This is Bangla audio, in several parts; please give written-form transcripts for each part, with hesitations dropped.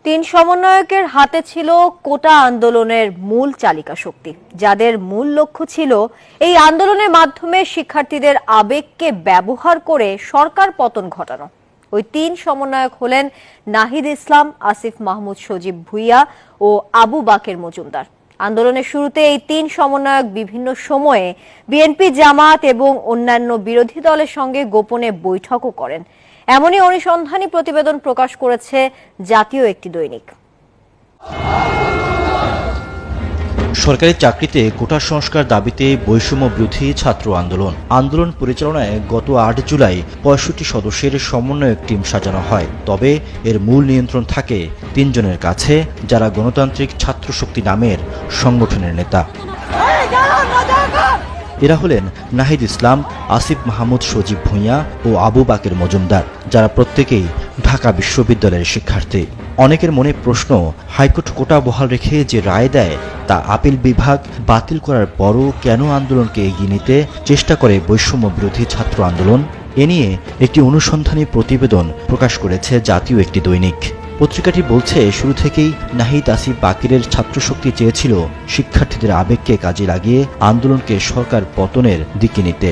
তিন সমন্বয়কের হাতে ছিল কোটা আন্দোলনের মূল চালিকা শক্তি, যাদের মূল লক্ষ্য ছিল এই আন্দোলনের মাধ্যমে শিক্ষার্থীদের আবেগকে ব্যবহার করে সরকার পতন ঘটানো। ওই তিন সমন্বয়ক হলেন নাহিদ ইসলাম, আসিফ মাহমুদ সজীব ভুইয়া ও আবু বাকের মজুমদার। আন্দোলনের শুরুতে এই তিন সমন্বয়ক বিভিন্ন সময়ে বিএনপি, জামাত এবং অন্যান্য বিরোধী দলের সঙ্গে গোপনে বৈঠকও করেন। এমনই অনুসন্ধানী প্রতিবেদন প্রকাশ করেছে জাতীয় একটি দৈনিক। সরকারি চাকরিতে কোটা সংস্কার দাবিতে বৈষম্য বিরোধী ছাত্র আন্দোলন পরিচালনায় গত ৮ জুলাই ৬৫ সদস্যের সমন্বয়ক টিম সাজানো হয়। তবে এর মূল নিয়ন্ত্রণ থাকে ৩ জনের কাছে, যারা গণতান্ত্রিক ছাত্র শক্তি নামের সংগঠনের নেতা। এরা হলেন নাহিদ ইসলাম, আসিফ মাহমুদ সজীব ভুইয়া ও আবু বাকের মজুমদার, যারা প্রত্যেকেই ঢাকা বিশ্ববিদ্যালয়ের শিক্ষার্থী। অনেকের মনে প্রশ্ন, হাইকোর্ট কোটা বহাল রেখে যে রায় দেয় তা আপিল বিভাগ বাতিল করার পরও কেন আন্দোলনকে এগিয়ে নিতে চেষ্টা করে বৈষম্য বিরোধী ছাত্র আন্দোলন? এ নিয়ে একটি অনুসন্ধানী প্রতিবেদন প্রকাশ করেছে জাতীয় একটি দৈনিক। পত্রিকাটি বলছে, শুরু থেকেই নাহিদ, আসিফ, বাকিরের ছাত্রশক্তি চেয়েছিল শিক্ষার্থীদের আবেগকে কাজে লাগিয়ে আন্দোলনকে সরকার পতনের দিকে নিতে।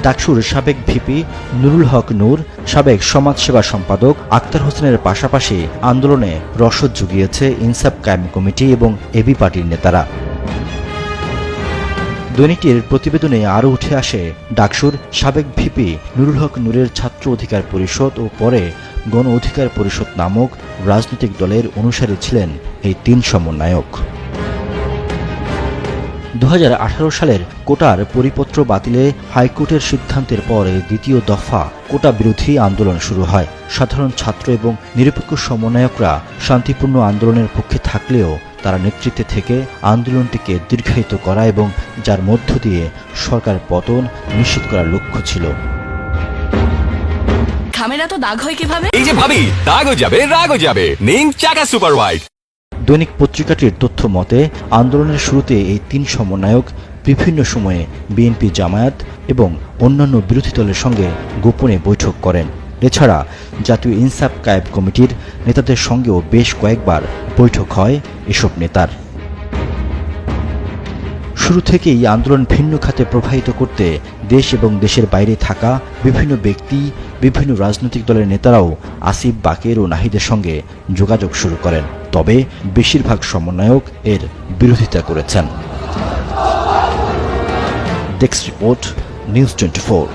ডাকসুর সাবেক ভিপি নুরুল হক নূর, সাবেক সমাজসেবা সম্পাদক আক্তার হোসেনের পাশাপাশি আন্দোলনে রসদ জুগিয়েছে ইনসাফ কায়েম কমিটি এবং এবি পার্টির নেতারা। দৈনিকটির প্রতিবেদনে আরও উঠে আসে, ডাকসুর সাবেক ভিপি নুরুল হক নূরের ছাত্র অধিকার পরিষদ ও পরে গণ অধিকার পরিষদ নামক রাজনৈতিক দলের অনুসারী ছিলেন এই তিন সমন্বয়ক। ২০১৮ সালের কোটার পরিপত্র বাতিলে হাইকোর্টের সিদ্ধান্তের পর দ্বিতীয় দফা কোটা বিরোধী আন্দোলন শুরু হয়। সাধারণ ছাত্র এবং নিরপেক্ষ সমন্বয়করা শান্তিপূর্ণ আন্দোলনের পক্ষে থাকলেও তারা নেতৃত্বে থেকে আন্দোলনটিকে দীর্ঘায়িত করা এবং যার মধ্য দিয়ে সরকার পতন নিশ্চিত করার লক্ষ্য ছিল। খামেরা তো দাগ হয় কিভাবে? এই যে ভাবি, দাগও যাবে, রাগও যাবে। নিন চাকা সুপার হোয়াইট। দৈনিক পত্রিকাটির তথ্য মতে, আন্দোলনের শুরুতে এই তিন সমন্বয়ক বিভিন্ন সময়ে বিএনপি, জামায়াত এবং অন্যান্য বিরোধী দলের সঙ্গে গোপনে বৈঠক করেন। এছাড়া জাতীয় ইনসাফ কায়েম কমিটির নেতাদের সঙ্গেও বেশ কয়েকবার বৈঠক হয় এসব নেতার। শুরু থেকেই আন্দোলন ভিন্ন খাতে প্রবাহিত করতে দেশ এবং দেশের বাইরে থাকা বিভিন্ন ব্যক্তি, বিভিন্ন রাজনৈতিক দলের নেতারাও আসিফ, বাকের ও নাহিদের সঙ্গে যোগাযোগ শুরু করেন। তবে বেশিরভাগ সমন্বয়ক এর বিরোধিতা করেছেন। Desk report, news 24।